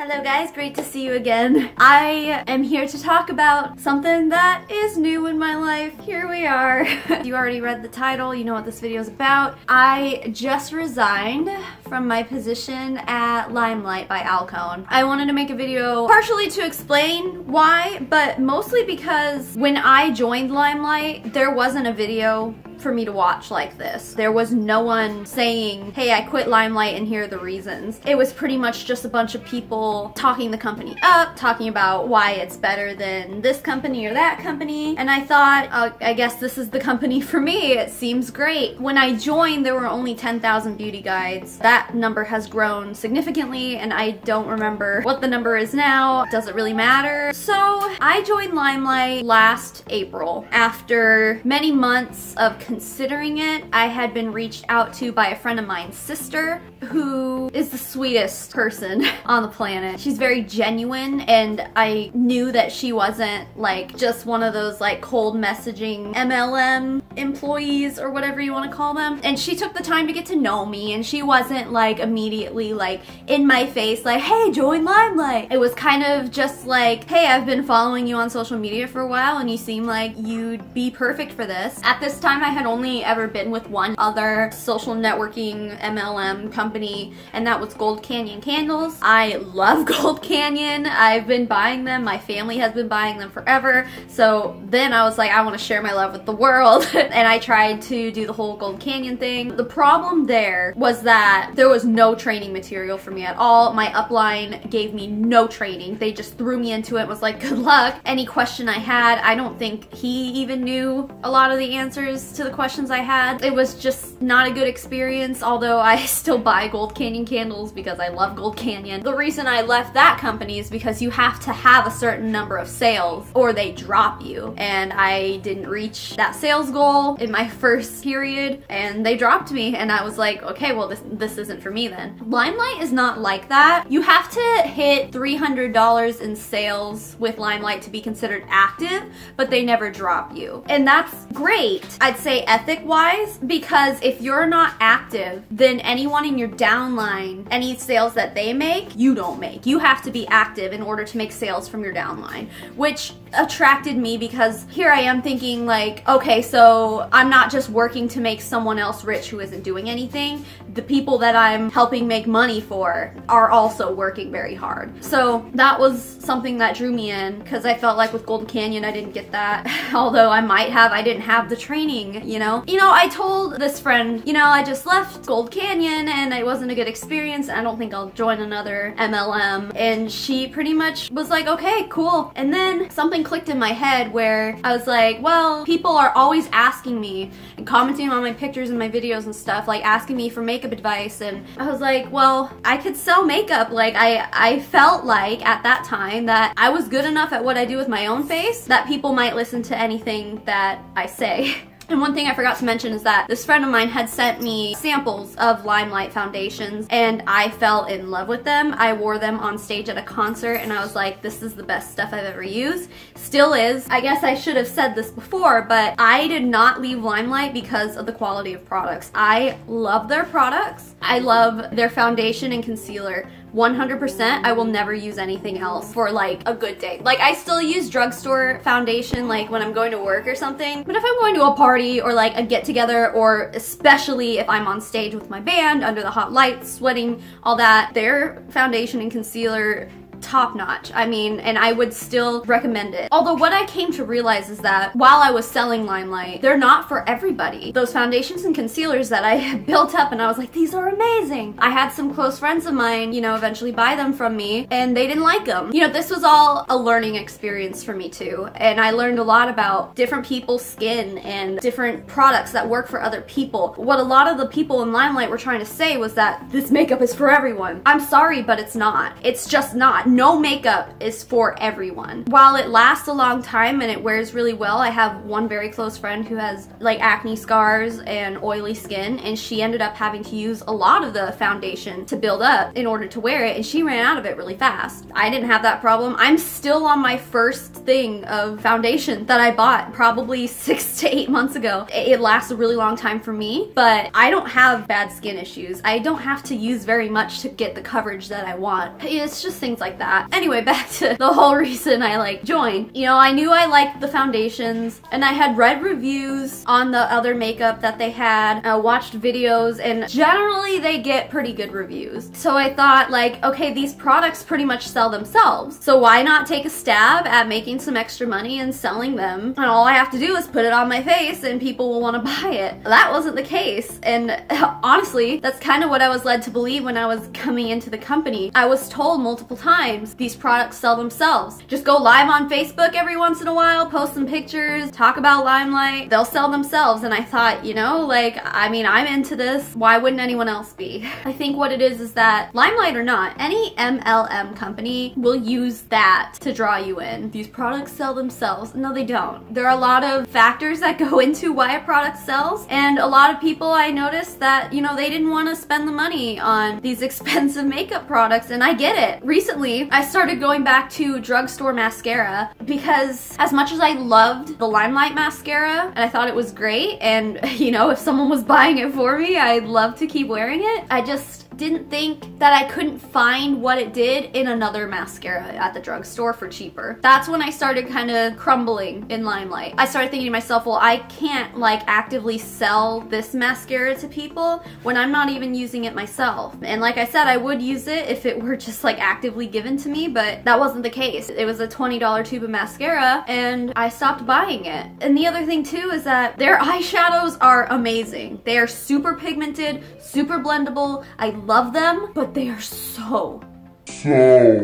Hello guys, great to see you again. I am here to talk about something that is new in my life. Here we are. You already read the title, you know what this video is about. I just resigned from my position at Limelight by Alcone. I wanted to make a video partially to explain why, but mostly because when I joined Limelight, there wasn't a video for me to watch like this. There was no one saying, hey, I quit Limelight and here are the reasons. It was pretty much just a bunch of people talking the company up, talking about why it's better than this company or that company. And I thought, I guess this is the company for me. It seems great. When I joined, there were only 10,000 beauty guides. That number has grown significantly and I don't remember what the number is now. Does it really matter? So I joined Limelight last April. After many months of considering it, I had been reached out to by a friend of mine's sister, who is the sweetest person on the planet. She's very genuine, and I knew that she wasn't like just one of those like cold messaging MLM employees or whatever you want to call them. And she took the time to get to know me, and she wasn't like immediately like in my face like, hey, join Limelight. It was kind of just like, hey, I've been following you on social media for a while and you seem like you'd be perfect for this. At this time, I had only ever been with one other social networking MLM company, and that was Gold Canyon candles. I love Gold Canyon. I've been buying them. My family has been buying them forever. So then I was like, I want to share my love with the world. And I tried to do the whole Gold Canyon thing. The problem there was that there was no training material for me at all. My upline gave me no training. They just threw me into it and was like, good luck. Any question I had, I don't think he even knew a lot of the answers to the questions I had. It was just not a good experience, although I still buy Gold Canyon candles because I love Gold Canyon. The reason I left that company is because you have to have a certain number of sales or they drop you. And I didn't reach that sales goal in my first period and they dropped me, and I was like, okay, well this isn't for me then. Limelight is not like that. You have to hit $300 in sales with Limelight to be considered active, but they never drop you. And that's great, I'd say ethic-wise, because if you're not active, then anyone in your downline, any sales that they make, you don't make. You have to be active in order to make sales from your downline, which attracted me because here I am thinking like, okay, so I'm not just working to make someone else rich who isn't doing anything. The people that I'm helping make money for are also working very hard. So that was something that drew me in, because I felt like with Gold Canyon I didn't get that. Although I might have, I didn't have the training, you know? I told this friend, I just left Gold Canyon and it wasn't a good experience. I don't think I'll join another MLM. And she pretty much was like, okay, cool. And then something clicked in my head where I was like, well, people are always asking me and commenting on my pictures and my videos and stuff, like asking me for makeup advice. And I was like, well, I could sell makeup. Like I felt like at that time that I was good enough at what I do with my own face that people might listen to anything that I say. And one thing I forgot to mention is that this friend of mine had sent me samples of Limelight foundations and I fell in love with them. I wore them on stage at a concert and I was like, this is the best stuff I've ever used. Still is. I guess I should have said this before, but I did not leave Limelight because of the quality of products. I love their products. I love their foundation and concealer. 100%. I will never use anything else for like a good day. Like I still use drugstore foundation like when I'm going to work or something, but if I'm going to a party or like a get together, or especially if I'm on stage with my band under the hot lights, sweating, all that, their foundation and concealer, top notch. I mean, and I would still recommend it. Although what I came to realize is that while I was selling Limelight, they're not for everybody. Those foundations and concealers that I had built up and I was like, these are amazing. I had some close friends of mine, eventually buy them from me and they didn't like them. This was all a learning experience for me too. And I learned a lot about different people's skin and different products that work for other people. What a lot of the people in Limelight were trying to say was that this makeup is for everyone. I'm sorry, but it's not. It's just not. no makeup is for everyone. While it lasts a long time and it wears really well, I have one very close friend who has like acne scars and oily skin, and she ended up having to use a lot of the foundation to build up in order to wear it, and she ran out of it really fast. I didn't have that problem. I'm still on my first thing of foundation that I bought probably 6 to 8 months ago. It lasts a really long time for me, but I don't have bad skin issues. I don't have to use very much to get the coverage that I want. It's just things like that. Anyway, back to the whole reason I like joined. You know, I knew I liked the foundations, and I had read reviews on the other makeup that they had, watched videos, and generally they get pretty good reviews. So I thought like, okay, these products pretty much sell themselves, so why not take a stab at making some extra money and selling them, and all I have to do is put it on my face and people will want to buy it. That wasn't the case, and honestly, that's kind of what I was led to believe when I was coming into the company. I was told multiple times, these products sell themselves. Just go live on Facebook every once in a while, post some pictures, talk about Limelight, they'll sell themselves. And I thought, you know, like, I mean, I'm into this, why wouldn't anyone else be? I think what it is that Limelight or not, any MLM company will use that to draw you in. These products sell themselves. No, they don't. There are a lot of factors that go into why a product sells, and a lot of people I noticed that, you know, they didn't want to spend the money on these expensive makeup products, and I get it. Recently, I started going back to drugstore mascara because as much as I loved the Limelight mascara and I thought it was great, and you know, if someone was buying it for me, I'd love to keep wearing it, I just didn't think that I couldn't find what it did in another mascara at the drugstore for cheaper. That's when I started kind of crumbling in Limelight. I started thinking to myself, well, I can't like actively sell this mascara to people when I'm not even using it myself. And like I said, I would use it if it were just like actively given to me, but that wasn't the case. It was a $20 tube of mascara and I stopped buying it. And the other thing too is that their eyeshadows are amazing. They are super pigmented, super blendable. I love them, but they are so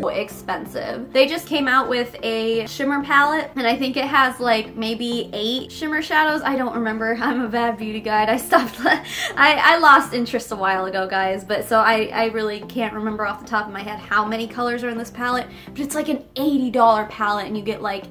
expensive. They just came out with a shimmer palette, and I think it has like maybe 8 shimmer shadows. I don't remember. I'm a bad beauty guide. I stopped. I lost interest a while ago, guys, but so I really can't remember off the top of my head how many colors are in this palette, but it's like an $80 palette and you get like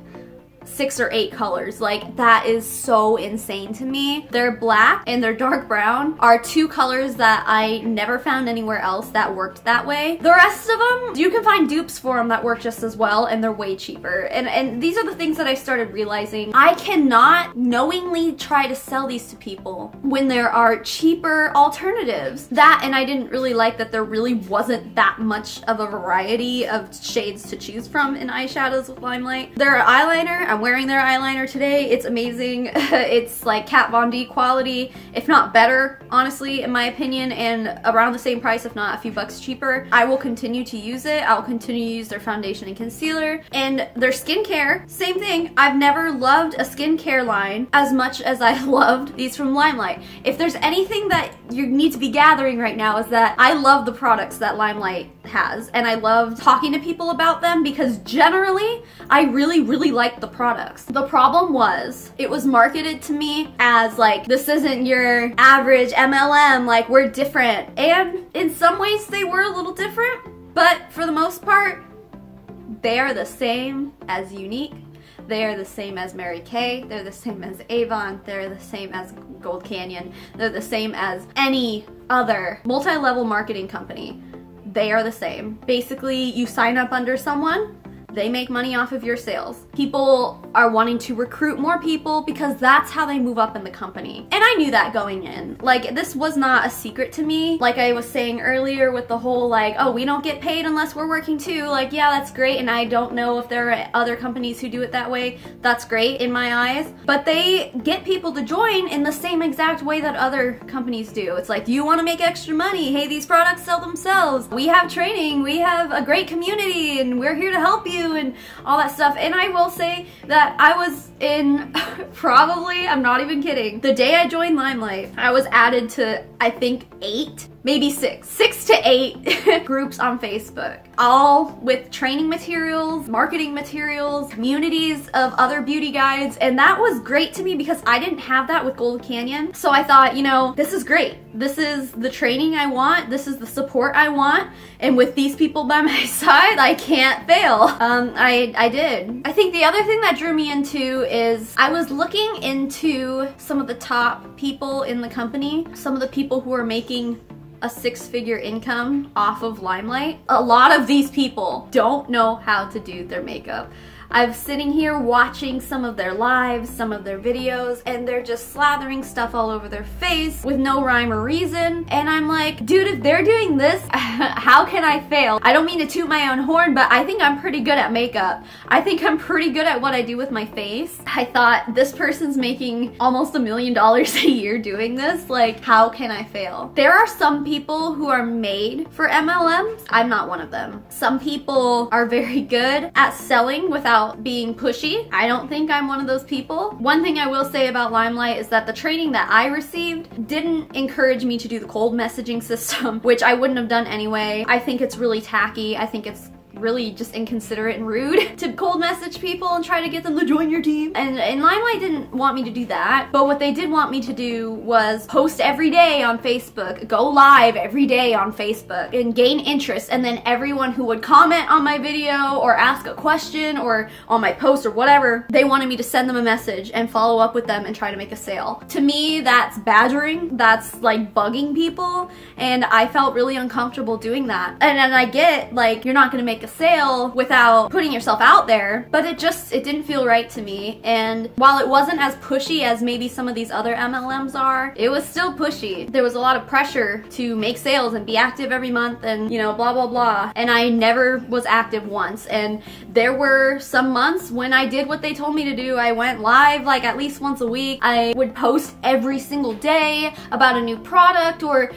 6 or 8 colors. Like, that is so insane to me. Their black and their dark brown are 2 colors that I never found anywhere else that worked that way. The rest of them, you can find dupes for them that work just as well, and they're way cheaper. And these are the things that I started realizing. I cannot knowingly try to sell these to people when there are cheaper alternatives. That, and I didn't really like that there really wasn't that much of a variety of shades to choose from in eyeshadows with Limelight. Their eyeliner, I'm wearing their eyeliner today. It's amazing. It's like Kat Von D quality, if not better, honestly, in my opinion, and around the same price, if not a few bucks cheaper. I will continue to use it. I will continue to use their foundation and concealer. And their skincare, same thing. I've never loved a skincare line as much as I loved these from Limelight. If there's anything that you need to be gathering right now, is that I love the products that Limelight has, and I love talking to people about them because generally I really like the products. The problem was it was marketed to me as like, this isn't your average MLM, like we're different, and in some ways they were a little different, but for the most part they are the same as Unique. They are the same as Mary Kay, they're the same as Avon, they're the same as Gold Canyon, they're the same as any other multi-level marketing company. They are the same. Basically, you sign up under someone, they make money off of your sales. People are wanting to recruit more people because that's how they move up in the company. And I knew that going in. Like, this was not a secret to me. Like I was saying earlier with the whole like, oh, we don't get paid unless we're working too. Like, yeah, that's great. And I don't know if there are other companies who do it that way. That's great in my eyes. But they get people to join in the same exact way that other companies do. It's like, do you want to make extra money? Hey, these products sell themselves. We have training. We have a great community and we're here to help you and all that stuff. And I will say that I was in probably, I'm not even kidding, the day I joined Limelight, I was added to, I think, 8 maybe six to eight groups on Facebook, all with training materials, marketing materials, communities of other beauty guides, and that was great to me because I didn't have that with Gold Canyon. So I thought, you know, this is great. This is the training I want. This is the support I want. And with these people by my side, I can't fail. I did. I think the other thing that drew me into is I was looking into some of the top people in the company, some of the people who are making a six-figure income off of Limelight. A lot of these people don't know how to do their makeup. I'm sitting here watching some of their lives, some of their videos, and they're just slathering stuff all over their face with no rhyme or reason. And I'm like, dude, if they're doing this, how can I fail? I don't mean to toot my own horn, but I think I'm pretty good at makeup. I think I'm pretty good at what I do with my face. I thought, this person's making almost $1 million a year doing this. Like, how can I fail? There are some people who are made for MLMs. I'm not one of them. Some people are very good at selling without being pushy. I don't think I'm one of those people. One thing I will say about Limelight is that the training that I received didn't encourage me to do the cold messaging system, which I wouldn't have done anyway. I think it's really tacky. I think it's really just inconsiderate and rude to cold message people and try to get them to join your team. And Limelight didn't want me to do that, but what they did want me to do was post every day on Facebook, go live every day on Facebook, and gain interest. And then everyone who would comment on my video or ask a question or on my post or whatever, they wanted me to send them a message and follow up with them and try to make a sale. To me, that's badgering. That's like bugging people, and I felt really uncomfortable doing that. And I get, like, you're not gonna make a sale without putting yourself out there, but it didn't feel right to me. And while it wasn't as pushy as maybe some of these other MLMs are, it was still pushy. There was a lot of pressure to make sales and be active every month and, you know, blah blah blah, and I never was active once. And there were some months when I did what they told me to do. I went live like at least once a week. I would post every single day about a new product or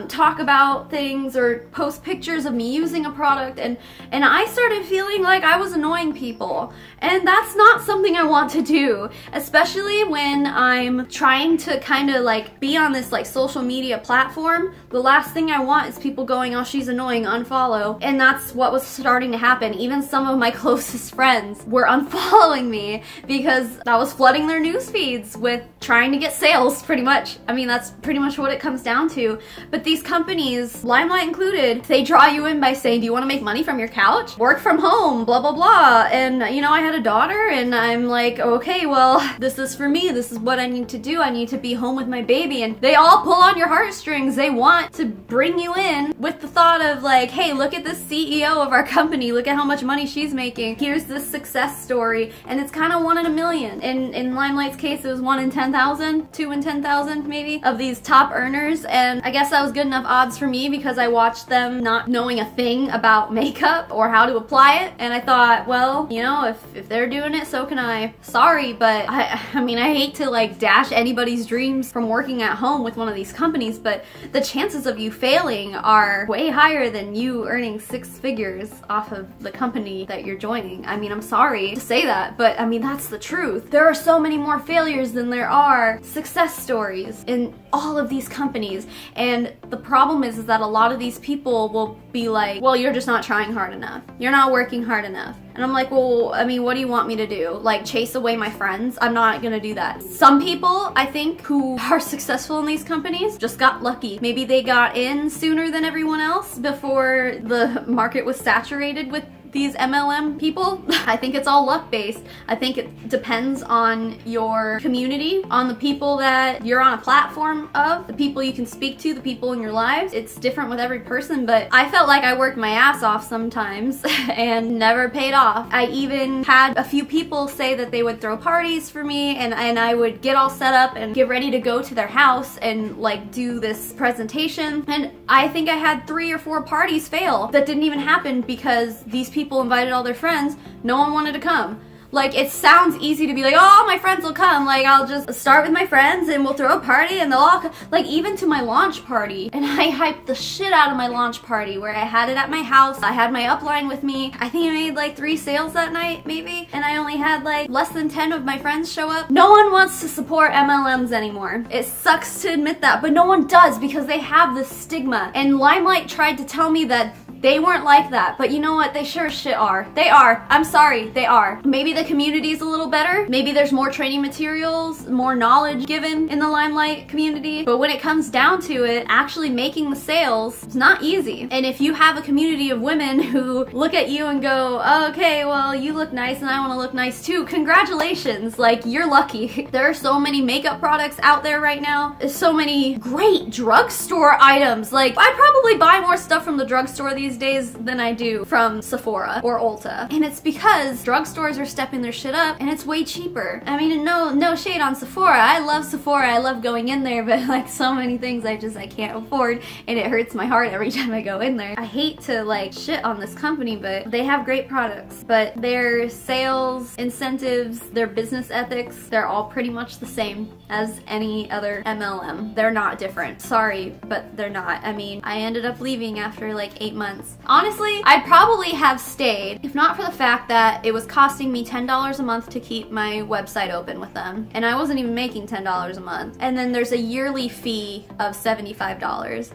talk about things or post pictures of me using a product, and I started feeling like I was annoying people. And that's not something I want to do, especially when I'm trying to kind of like be on this like social media platform. The last thing I want is people going, oh, she's annoying, unfollow. And that's what was starting to happen. Even some of my closest friends were unfollowing me because I was flooding their news feeds with trying to get sales, pretty much. I mean, that's pretty much what it comes down to. But these companies, Limelight included, they draw you in by saying, do you want to make money from your couch? Work from home, blah, blah, blah. And, you know, I had a daughter and I'm like, okay, well, this is for me. This is what I need to do. I need to be home with my baby. And they all pull on your heartstrings. They want to bring you in with the thought of like, hey, look at this CEO of our company. Look at how much money she's making. Here's this success story. And it's kind of 1 in a million. In Limelight's case, it was 1 in 10,000, 2 in 10,000 maybe, of these top earners. And I guess that was good enough odds for me because I watched them not knowing a thing about makeup or how to apply it, and I thought, well, you know, if they're doing it, so can I. Sorry, but I mean, I hate to like dash anybody's dreams from working at home with one of these companies, but the chances of you failing are way higher than you earning 6 figures off of the company that you're joining. I mean, I'm sorry to say that, but I mean, that's the truth. There are so many more failures than there are success stories in all of these companies, and the problem is that a lot of these people will be like, well, you're just not trying hard enough. You're not working hard enough. And I'm like, well, I mean, what do you want me to do? Like, chase away my friends? I'm not gonna do that. Some people, I think, who are successful in these companies just got lucky. Maybe they got in sooner than everyone else before the market was saturated with these MLM people. I think it's all luck-based. I think it depends on your community, on the people that you're on a platform of, the people you can speak to, the people in your lives. It's different with every person, but I felt like I worked my ass off sometimes and never paid off. I even had a few people say that they would throw parties for me, and I would get all set up and get ready to go to their house and like do this presentation, and I think I had 3 or 4 parties fail that didn't even happen because these people invited all their friends. No one wanted to come. Like, it sounds easy to be like, oh, my friends will come. Like, I'll just start with my friends and we'll throw a party and they'll all come. Like, even to my launch party. And I hyped the shit out of my launch party where I had it at my house. I had my upline with me. I think I made like 3 sales that night, maybe. And I only had like less than 10 of my friends show up. No one wants to support MLMs anymore. It sucks to admit that, but no one does because they have this stigma. And Limelight tried to tell me that they weren't like that, but you know what? They sure as shit are. They are. I'm sorry, they are. Maybe the community's a little better. Maybe there's more training materials, more knowledge given in the Limelight community. But when it comes down to it, actually making the sales is not easy. And if you have a community of women who look at you and go, oh, okay, well, you look nice and I want to look nice too, congratulations. Like, you're lucky. There are so many makeup products out there right now. There's so many great drugstore items. Like, I probably buy more stuff from the drugstore these days than I do from Sephora or Ulta. And it's because drugstores are stepping their shit up and it's way cheaper. I mean, no shade on Sephora. I love Sephora. I love going in there, but like so many things I can't afford and it hurts my heart every time I go in there. I hate to like shit on this company, but they have great products. But their sales incentives, their business ethics, they're all pretty much the same as any other MLM. They're not different. Sorry, but they're not. I mean, I ended up leaving after like 8 months. Honestly, I'd probably have stayed if not for the fact that it was costing me $10 a month to keep my website open with them. And I wasn't even making $10 a month. And then there's a yearly fee of $75.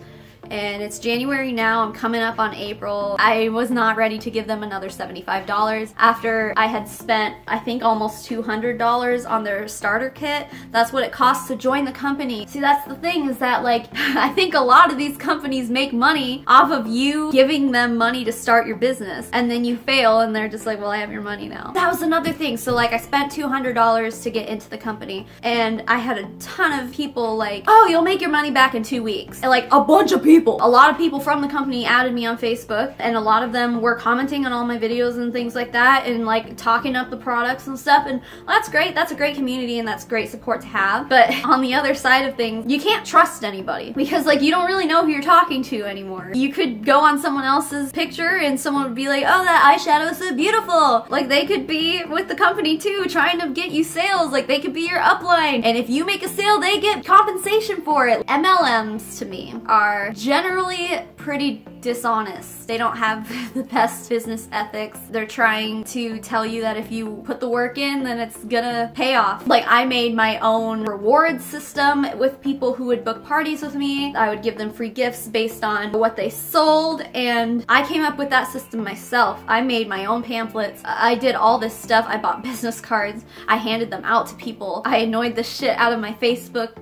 And it's January now, I'm coming up on April. I was not ready to give them another $75 after I had spent, I think, almost $200 on their starter kit. That's what it costs to join the company. See, that's the thing, is that like, I think a lot of these companies make money off of you giving them money to start your business. And then you fail and they're just like, well, I have your money now. That was another thing. So like, I spent $200 to get into the company and I had a ton of people like, oh, you'll make your money back in 2 weeks. And like a bunch of people. A lot of people from the company added me on Facebook and a lot of them were commenting on all my videos and things like that and like talking up the products and stuff, and well, that's great. That's a great community and that's great support to have. But on the other side of things, you can't trust anybody because like you don't really know who you're talking to anymore. You could go on someone else's picture and someone would be like, oh, that eyeshadow is so beautiful. Like they could be with the company too, trying to get you sales. Like they could be your upline, and if you make a sale, they get compensation for it. MLMs to me are generally pretty dishonest. They don't have the best business ethics. They're trying to tell you that if you put the work in, then it's gonna pay off. Like I made my own reward system with people who would book parties with me. I would give them free gifts based on what they sold, and I came up with that system myself. I made my own pamphlets. I did all this stuff. I bought business cards. I handed them out to people. I annoyed the shit out of my Facebook,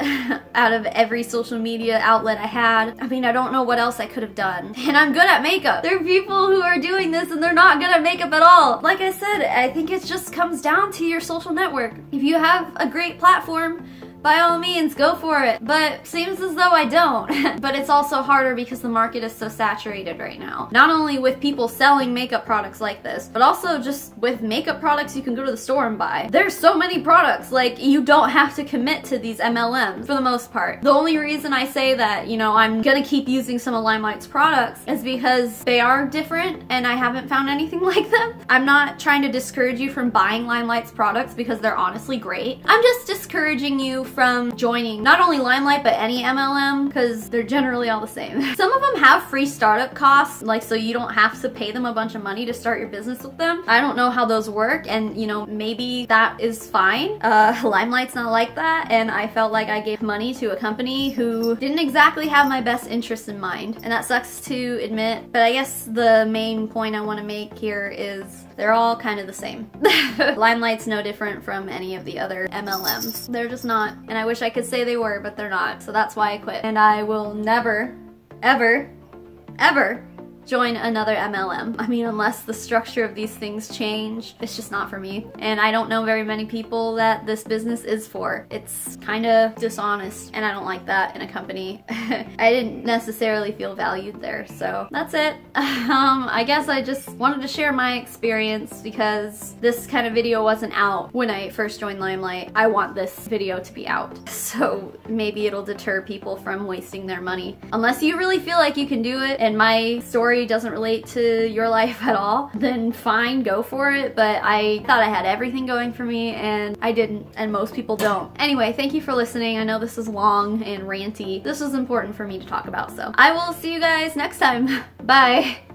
out of every social media outlet I had. I mean, I don't know what else I could have done. And I'm good at makeup. There are people who are doing this and they're not good at makeup at all. Like I said, I think it just comes down to your social network. If you have a great platform, by all means, go for it. But seems as though I don't. But it's also harder because the market is so saturated right now. Not only with people selling makeup products like this, but also just with makeup products you can go to the store and buy. There's so many products, like you don't have to commit to these MLMs for the most part. The only reason I say that, you know, I'm gonna keep using some of Limelight's products is because they are different and I haven't found anything like them. I'm not trying to discourage you from buying Limelight's products because they're honestly great. I'm just discouraging you from joining not only Limelight but any MLM because they're generally all the same. Some of them have free startup costs, like so you don't have to pay them a bunch of money to start your business with them. I don't know how those work, and you know, maybe that is fine. Limelight's not like that, and I felt like I gave money to a company who didn't exactly have my best interest in mind, and that sucks to admit, but I guess the main point I want to make here is they're all kind of the same. Limelight's no different from any of the other MLMs. They're just not. And I wish I could say they were, but they're not. So that's why I quit. And I will never, ever, ever join another MLM. I mean, unless the structure of these things change, it's just not for me. And I don't know very many people that this business is for. It's kind of dishonest, and I don't like that in a company. I didn't necessarily feel valued there, so that's it. I guess I just wanted to share my experience because this kind of video wasn't out when I first joined Limelight. I want this video to be out, so maybe it'll deter people from wasting their money. Unless you really feel like you can do it, and my story story doesn't relate to your life at all, then fine, go for it. But I thought I had everything going for me, and I didn't, and most people don't. Anyway, thank you for listening. I know this is long and ranty. This was important for me to talk about, so I will see you guys next time. Bye.